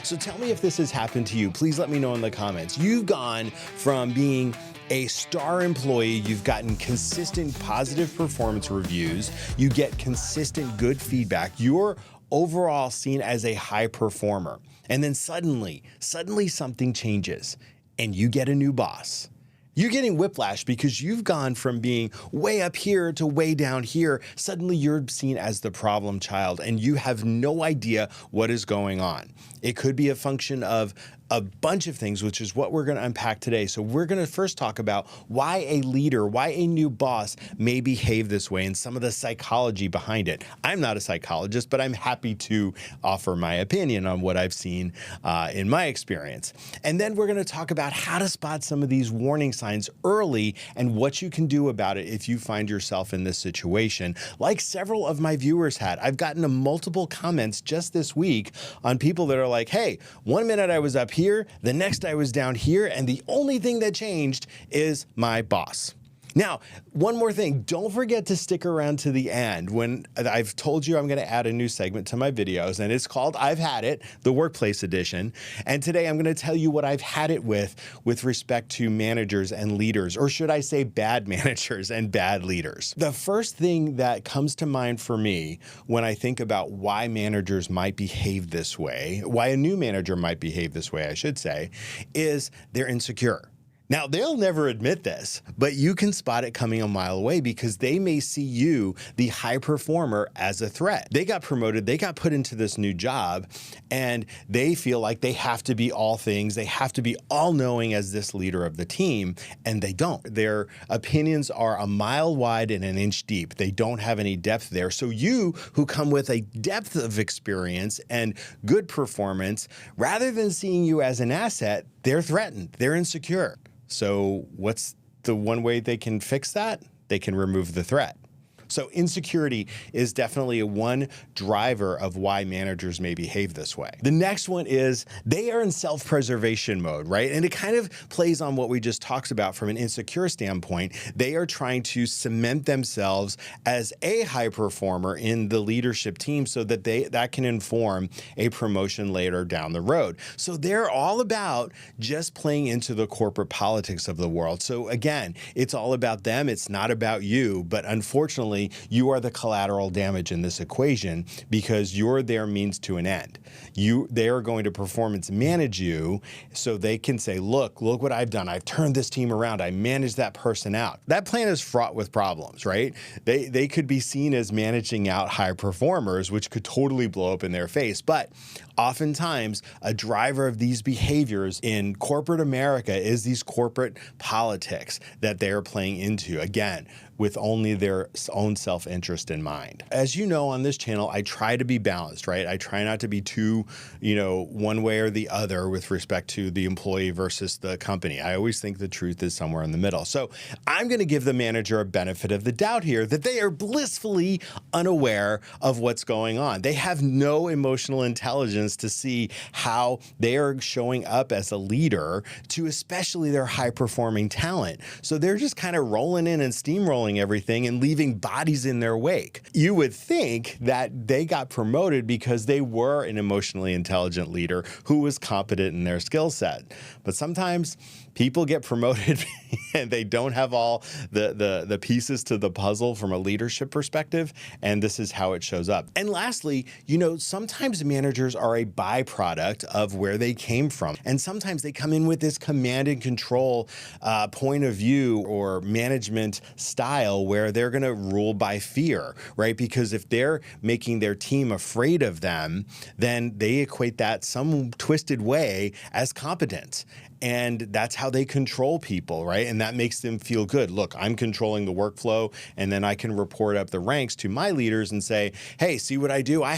So tell me if this has happened to you. Please let me know in the comments. You've gone from being a star employee, you've gotten consistent positive performance reviews, you get consistent good feedback, you're overall seen as a high performer. And then suddenly something changes and you get a new boss. You're getting whiplash because you've gone from being way up here to way down here. Suddenly you're seen as the problem child and you have no idea what is going on. It could be a function of a bunch of things, which is what we're going to unpack today. So we're going to first talk about why a leader, why a new boss may behave this way and some of the psychology behind it. I'm not a psychologist, but I'm happy to offer my opinion on what I've seen in my experience. And then we're going to talk about how to spot some of these warning signs early and what you can do about it if you find yourself in this situation. Like several of my viewers had, I've gotten multiple comments just this week on people that are like, hey, 1 minute I was up here, the next I was down here, and the only thing that changed is my boss. Now, one more thing, don't forget to stick around to the end when I've told you I'm going to add a new segment to my videos, and it's called I've Had It, the Workplace Edition. And today I'm going to tell you what I've had it with respect to managers and leaders, or should I say bad managers and bad leaders. The first thing that comes to mind for me when I think about why managers might behave this way, why a new manager might behave this way, I should say, is they're insecure. Now, they'll never admit this, but you can spot it coming a mile away because they may see you, the high performer, as a threat. They got promoted, they got put into this new job, and they feel like they have to be all things. They have to be all-knowing as this leader of the team, and they don't. Their opinions are a mile wide and an inch deep. They don't have any depth there. So you, who come with a depth of experience and good performance, rather than seeing you as an asset, they're threatened. They're insecure. So what's the one way they can fix that? They can remove the threat. So insecurity is definitely one driver of why managers may behave this way. The next one is they are in self-preservation mode, right? And it kind of plays on what we just talked about from an insecure standpoint. They are trying to cement themselves as a high performer in the leadership team so that that can inform a promotion later down the road. So they're all about just playing into the corporate politics of the world. So again, it's all about them. It's not about you, but unfortunately, you are the collateral damage in this equation because you're their means to an end. They are going to performance manage you so they can say, look what I've done. I've turned this team around. I managed that person out. That plan is fraught with problems, right? They could be seen as managing out high performers, which could totally blow up in their face. But oftentimes, a driver of these behaviors in corporate America is these corporate politics that they're playing into, again, with only their own self-interest in mind. As you know, on this channel, I try to be balanced, right? I try not to be too, one way or the other with respect to the employee versus the company. I always think the truth is somewhere in the middle. So I'm going to give the manager a benefit of the doubt here that they are blissfully unaware of what's going on. They have no emotional intelligence to see how they are showing up as a leader to especially their high-performing talent. So they're just kind of rolling in and steamrolling everything and leaving bodies in their wake. You would think that they got promoted because they were an emotionally intelligent leader who was competent in their skill set. But sometimes people get promoted and they don't have all the pieces to the puzzle from a leadership perspective, and this is how it shows up. And lastly, sometimes managers are a byproduct of where they came from, and sometimes they come in with this command and control point of view or management style where they're going to rule by fear, right? Because if they're making their team afraid of them, then they equate that some twisted way as competence. And that's how they control people, right? And that makes them feel good. Look, I'm controlling the workflow, and then I can report up the ranks to my leaders and say, hey, see what I do? I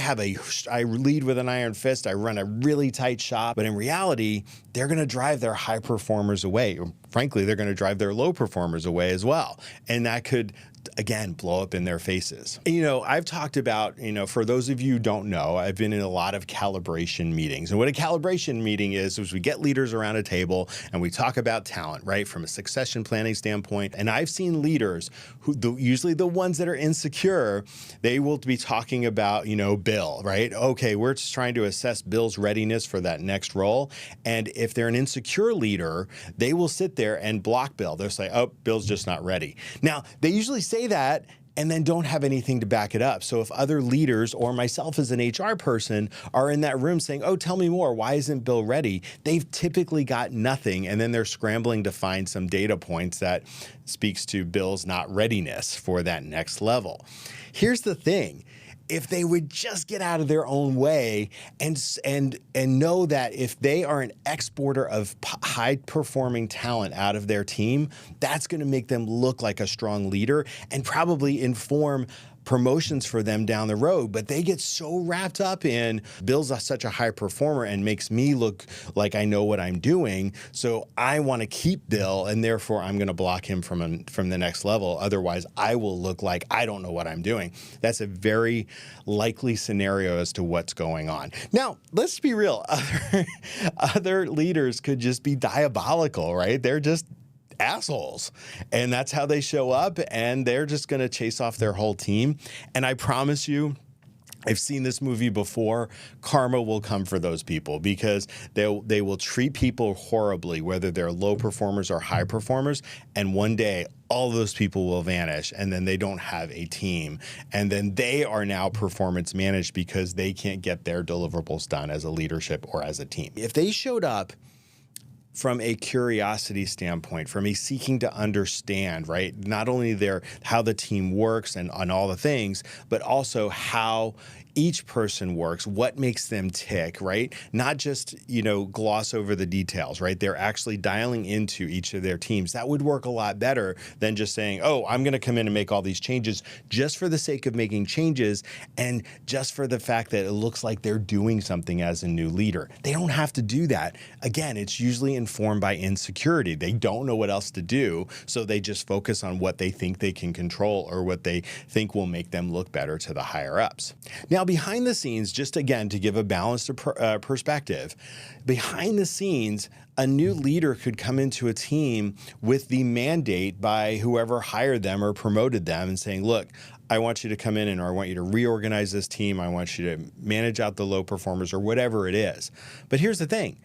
lead with an iron fist. I run a really tight shop. But in reality, they're going to drive their high performers away. Frankly, they're going to drive their low performers away as well. And that could again, blow up in their faces. I've talked about, for those of you who don't know, I've been in a lot of calibration meetings. And what a calibration meeting is we get leaders around a table and we talk about talent, right? From a succession planning standpoint. And I've seen leaders who, usually the ones that are insecure, they will be talking about, Bill, right? Okay, we're just trying to assess Bill's readiness for that next role. And if they're an insecure leader, they will sit there and block Bill. They'll say, oh, Bill's just not ready. Now, they usually say that and then don't have anything to back it up. So if other leaders or myself as an HR person are in that room saying, oh, tell me more, why isn't Bill ready? They've typically got nothing. And then they're scrambling to find some data points that speaks to Bill's not readiness for that next level. Here's the thing. If they would just get out of their own way and know that if they are an exporter of high-performing talent out of their team, that's going to make them look like a strong leader and probably inform promotions for them down the road. But they get so wrapped up in Bill's such a high performer and makes me look like I know what I'm doing. So I want to keep Bill, and therefore I'm going to block him from the next level. Otherwise, I will look like I don't know what I'm doing. That's a very likely scenario as to what's going on. Now, let's be real. Other leaders could just be diabolical, right? They're just assholes, and that's how they show up, and they're just going to chase off their whole team. And I promise you, I've seen this movie before. Karma will come for those people because they will treat people horribly, whether they're low performers or high performers. And one day, all those people will vanish, and then they don't have a team. And then they are now performance managed because they can't get their deliverables done as a leadership or as a team. If they showed up from a curiosity standpoint, from a seeking to understand, right? Not only how the team works and on all the things, but also how each person works, what makes them tick, right? Not just, gloss over the details, right? They're actually dialing into each of their teams. That would work a lot better than just saying, oh, I'm going to come in and make all these changes just for the sake of making changes and just for the fact that it looks like they're doing something as a new leader. They don't have to do that. Again, it's usually informed by insecurity. They don't know what else to do, so they just focus on what they think they can control or what they think will make them look better to the higher ups. Now, behind the scenes, just again to give a balanced perspective, behind the scenes, a new leader could come into a team with the mandate by whoever hired them or promoted them and saying, look, I want you to come in and I want you to reorganize this team. I want you to manage out the low performers or whatever it is. But here's the thing.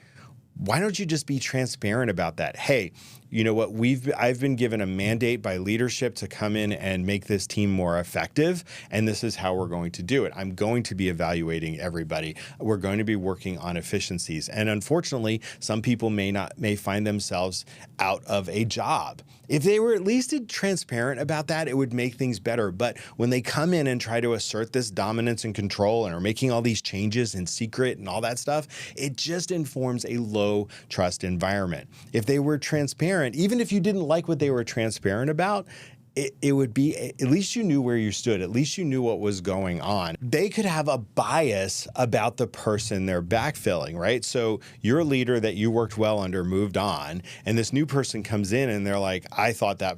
Why don't you just be transparent about that? Hey, you know what? I've been given a mandate by leadership to come in and make this team more effective, and this is how we're going to do it. I'm going to be evaluating everybody. We're going to be working on efficiencies, and unfortunately, some people may find themselves out of a job. If they were at least transparent about that, it would make things better. But when they come in and try to assert this dominance and control and are making all these changes in secret and all that stuff, it just informs a low trust environment. If they were transparent, even if you didn't like what they were transparent about, it would be, at least you knew where you stood. At least you knew what was going on. They could have a bias about the person they're backfilling, right? So your leader that you worked well under moved on, and this new person comes in and they're like, I thought that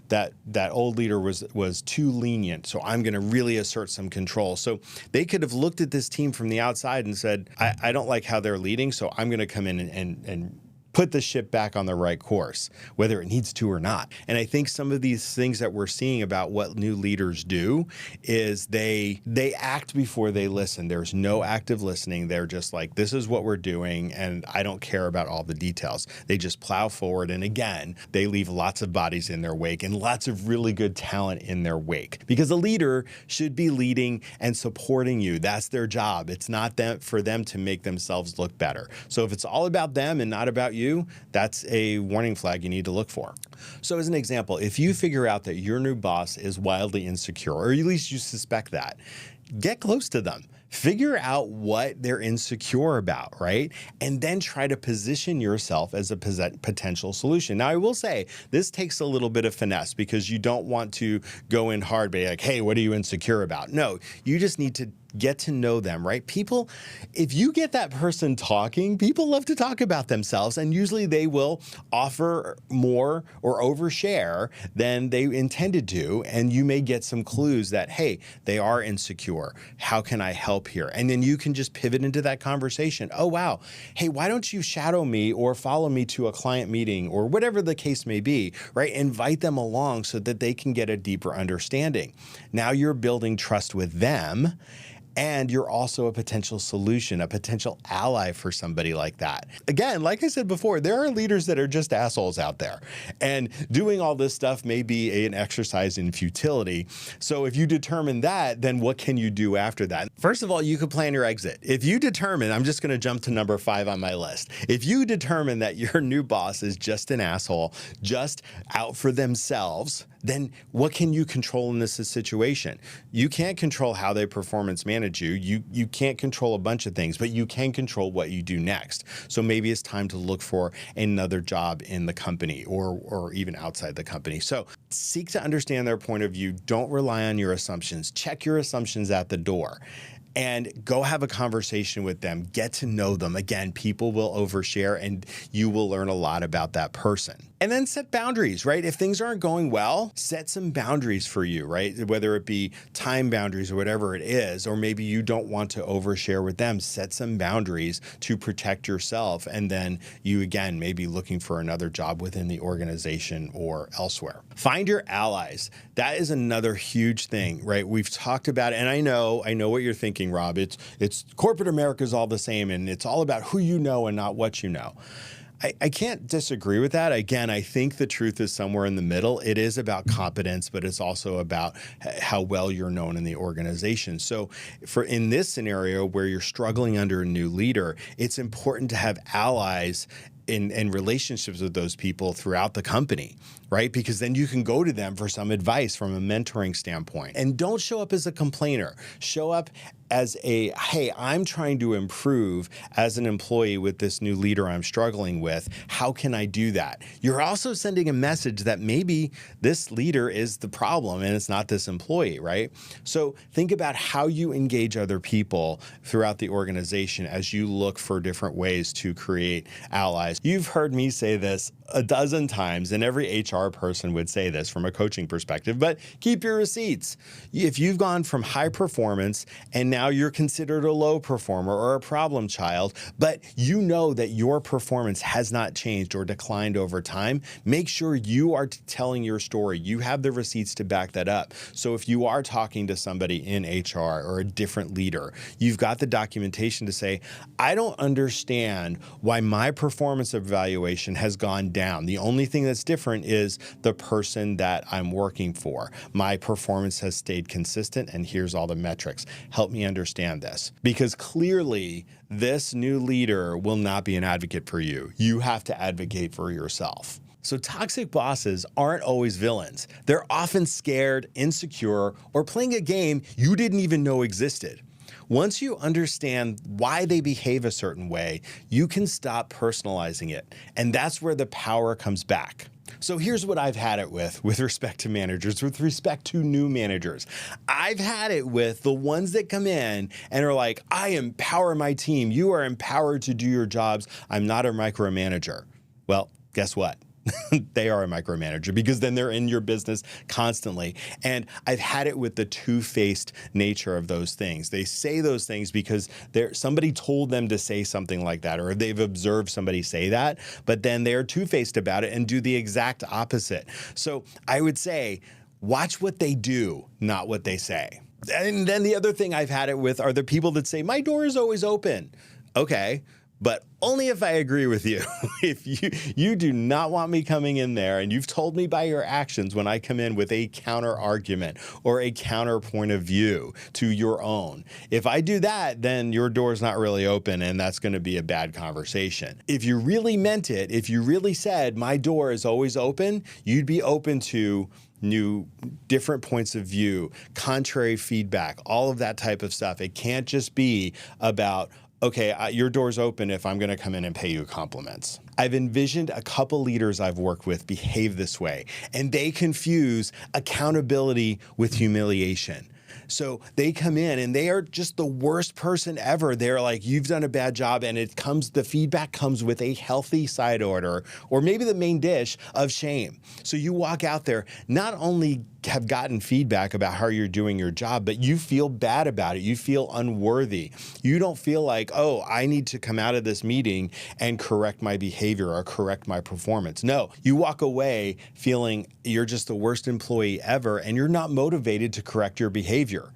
that old leader was too lenient, so I'm going to really assert some control. So they could have looked at this team from the outside and said, I don't like how they're leading, so I'm going to come in and put the ship back on the right course, whether it needs to or not. And I think some of these things that we're seeing about what new leaders do is they act before they listen. There's no active listening. They're just like, this is what we're doing, and I don't care about all the details. They just plow forward, and again, they leave lots of bodies in their wake and lots of really good talent in their wake. Because a leader should be leading and supporting you. That's their job. It's not for them to make themselves look better. So if it's all about them and not about you, that's a warning flag you need to look for. So as an example, if you figure out that your new boss is wildly insecure, or at least you suspect that, get close to them. Figure out what they're insecure about, right? And then try to position yourself as a potential solution. Now, I will say this takes a little bit of finesse because you don't want to go in hard, be like, hey, what are you insecure about? No, you just need to get to know them, right? People, if you get that person talking, people love to talk about themselves, and usually they will offer more or overshare than they intended to. And you may get some clues that, hey, they are insecure. How can I help here? And then you can just pivot into that conversation. Oh, wow. Hey, why don't you shadow me or follow me to a client meeting or whatever the case may be, right? Invite them along so that they can get a deeper understanding. Now you're building trust with them. And you're also a potential solution, a potential ally for somebody like that. Again, like I said before, there are leaders that are just assholes out there. And doing all this stuff may be an exercise in futility. So if you determine that, then what can you do after that? First of all, you could plan your exit. If you determine, I'm just going to jump to number 5 on my list. If you determine that your new boss is just an asshole, just out for themselves, then what can you control in this situation? You can't control how they performance manage you. You can't control a bunch of things, but you can control what you do next. So maybe it's time to look for another job in the company or even outside the company. So seek to understand their point of view. Don't rely on your assumptions. Check your assumptions at the door. And go have a conversation with them. Get to know them. Again, people will overshare and you will learn a lot about that person. And then set boundaries, right? If things aren't going well, set some boundaries for you, right? Whether it be time boundaries or whatever it is, or maybe you don't want to overshare with them, set some boundaries to protect yourself. And then you, again, may be looking for another job within the organization or elsewhere. Find your allies. That is another huge thing, right? We've talked about it, and I know what you're thinking, Rob. It's corporate America is all the same, and it's all about who you know and not what you know. I can't disagree with that. Again, I think the truth is somewhere in the middle. It is about competence, but it's also about how well you're known in the organization. So in this scenario where you're struggling under a new leader, it's important to have allies in relationships with those people throughout the company, right? Because then you can go to them for some advice from a mentoring standpoint. And don't show up as a complainer. Show up as a, hey, I'm trying to improve as an employee with this new leader I'm struggling with. How can I do that? You're also sending a message that maybe this leader is the problem and it's not this employee, right? So think about how you engage other people throughout the organization as you look for different ways to create allies. You've heard me say this a dozen times, and every HR person would say this from a coaching perspective, but keep your receipts. If you've gone from high performance and now you're considered a low performer or a problem child, but you know that your performance has not changed or declined over time, make sure you are telling your story. You have the receipts to back that up. So if you are talking to somebody in HR or a different leader, you've got the documentation to say, I don't understand why my performance evaluation has gone down. The only thing that's different is the person that I'm working for. My performance has stayed consistent, and here's all the metrics. Help me understand this. Because clearly, this new leader will not be an advocate for you. You have to advocate for yourself. So toxic bosses aren't always villains. They're often scared, insecure, or playing a game you didn't even know existed. Once you understand why they behave a certain way, you can stop personalizing it. And that's where the power comes back. So here's what I've had it with respect to managers, with respect to new managers. I've had it with the ones that come in and are like, I empower my team. You are empowered to do your jobs. I'm not a micromanager. Well, guess what? They are a micromanager, because then they're in your business constantly. And I've had it with the two-faced nature of those things. They say those things because somebody told them to say something like that, or they've observed somebody say that, but then they're two-faced about it and do the exact opposite. So I would say, watch what they do, not what they say. And then the other thing I've had it with are the people that say, my door is always open. Okay. But only if I agree with you. If you do not want me coming in there, and you've told me by your actions when I come in with a counter argument or a counter point of view to your own. If I do that, then your door's not really open, and that's going to be a bad conversation. If you really meant it, if you really said my door is always open, you'd be open to new, different points of view, contrary feedback, all of that type of stuff. It can't just be about, okay, your door's open if I'm going to come in and pay you compliments. I've envisioned a couple leaders I've worked with behave this way, and they confuse accountability with humiliation. So they come in and they are just the worst person ever. They're like, you've done a bad job. And the feedback comes with a healthy side order, or maybe the main dish of shame. So you walk out there, not only have gotten feedback about how you're doing your job, but you feel bad about it. You feel unworthy. You don't feel like, oh, I need to come out of this meeting and correct my behavior or correct my performance. No, you walk away feeling you're just the worst employee ever, and you're not motivated to correct your behavior.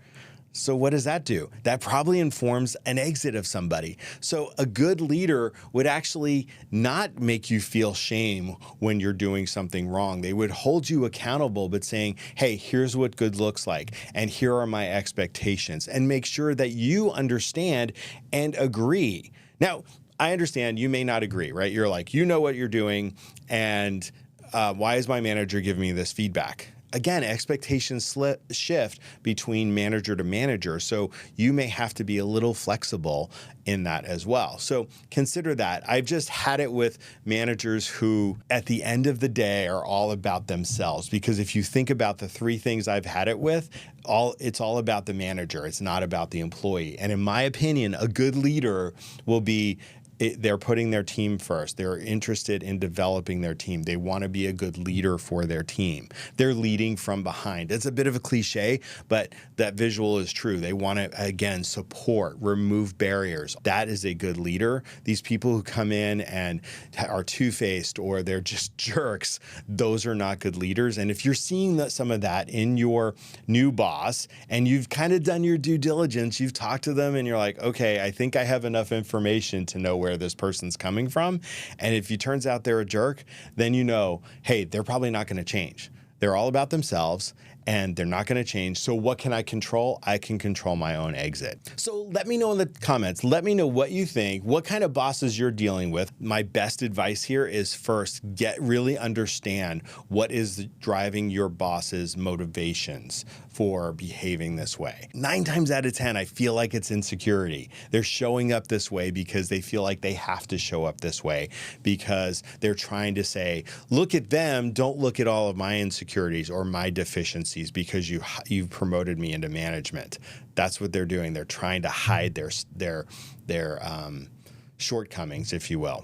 So what does that do? That probably informs an exit of somebody. So a good leader would actually not make you feel shame when you're doing something wrong. They would hold you accountable, but saying, hey, here's what good looks like, and here are my expectations, and make sure that you understand and agree. Now, I understand you may not agree, right? You're like, you know what you're doing, and why is my manager giving me this feedback? Again, expectations shift between manager to manager, so you may have to be a little flexible in that as well. So consider that. I've just had it with managers who, at the end of the day, are all about themselves. Because if you think about the three things I've had it with, it's all about the manager. It's not about the employee. And in my opinion, a good leader will be they're putting their team first. They're interested in developing their team. They want to be a good leader for their team. They're leading from behind. It's a bit of a cliche, but that visual is true. They want to, again, support, remove barriers. That is a good leader. These people who come in and are two-faced or they're just jerks, those are not good leaders. And if you're seeing some of that in your new boss and you've kind of done your due diligence, you've talked to them and you're like, okay, I think I have enough information to know where this person's coming from. And if it turns out they're a jerk, then you know, hey, they're probably not going to change. They're all about themselves and they're not going to change. So what can I control? I can control my own exit. So let me know in the comments. Let me know what you think, what kind of bosses you're dealing with. My best advice here is first, really understand what is driving your boss's motivations for behaving this way. 9 times out of 10, I feel like it's insecurity. They're showing up this way because they feel like they have to show up this way because they're trying to say, look at them, don't look at all of my insecurities or my deficiencies because you've promoted me into management. That's what they're doing. They're trying to hide their shortcomings, if you will.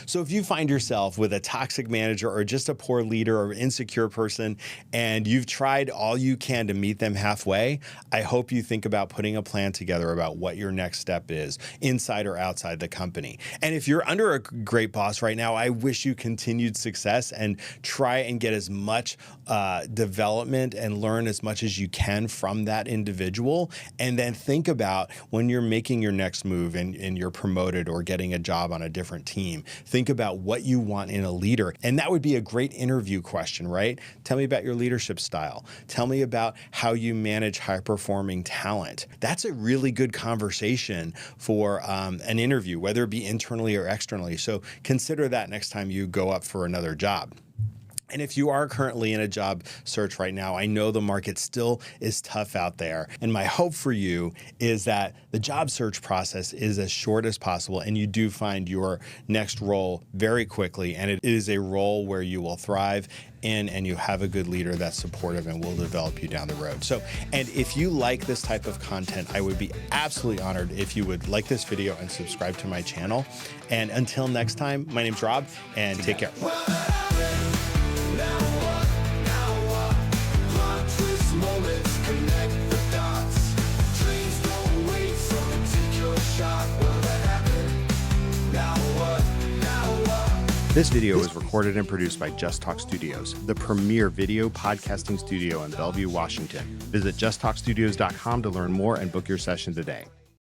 So if you find yourself with a toxic manager or just a poor leader or insecure person and you've tried all you can to meet them halfway, I hope you think about putting a plan together about what your next step is, inside or outside the company. And if you're under a great boss right now, I wish you continued success and try and get as much development and learn as much as you can from that individual. And then think about when you're making your next move and you're promoted or getting a job on a different team, think about what you want in a leader. And that would be a great interview question, right? Tell me about your leadership style. Tell me about how you manage high-performing talent. That's a really good conversation for an interview, whether it be internally or externally. So consider that next time you go up for another job. And if you are currently in a job search right now, I know the market still is tough out there. And my hope for you is that the job search process is as short as possible and you do find your next role very quickly. And it is a role where you will thrive in and you have a good leader that's supportive and will develop you down the road. So, and if you like this type of content, I would be absolutely honored if you would like this video and subscribe to my channel. And until next time, my name's Rob and take care. This video was recorded and produced by Just Talk Studios, the premier video podcasting studio in Bellevue, Washington. Visit justtalkstudios.com to learn more and book your session today.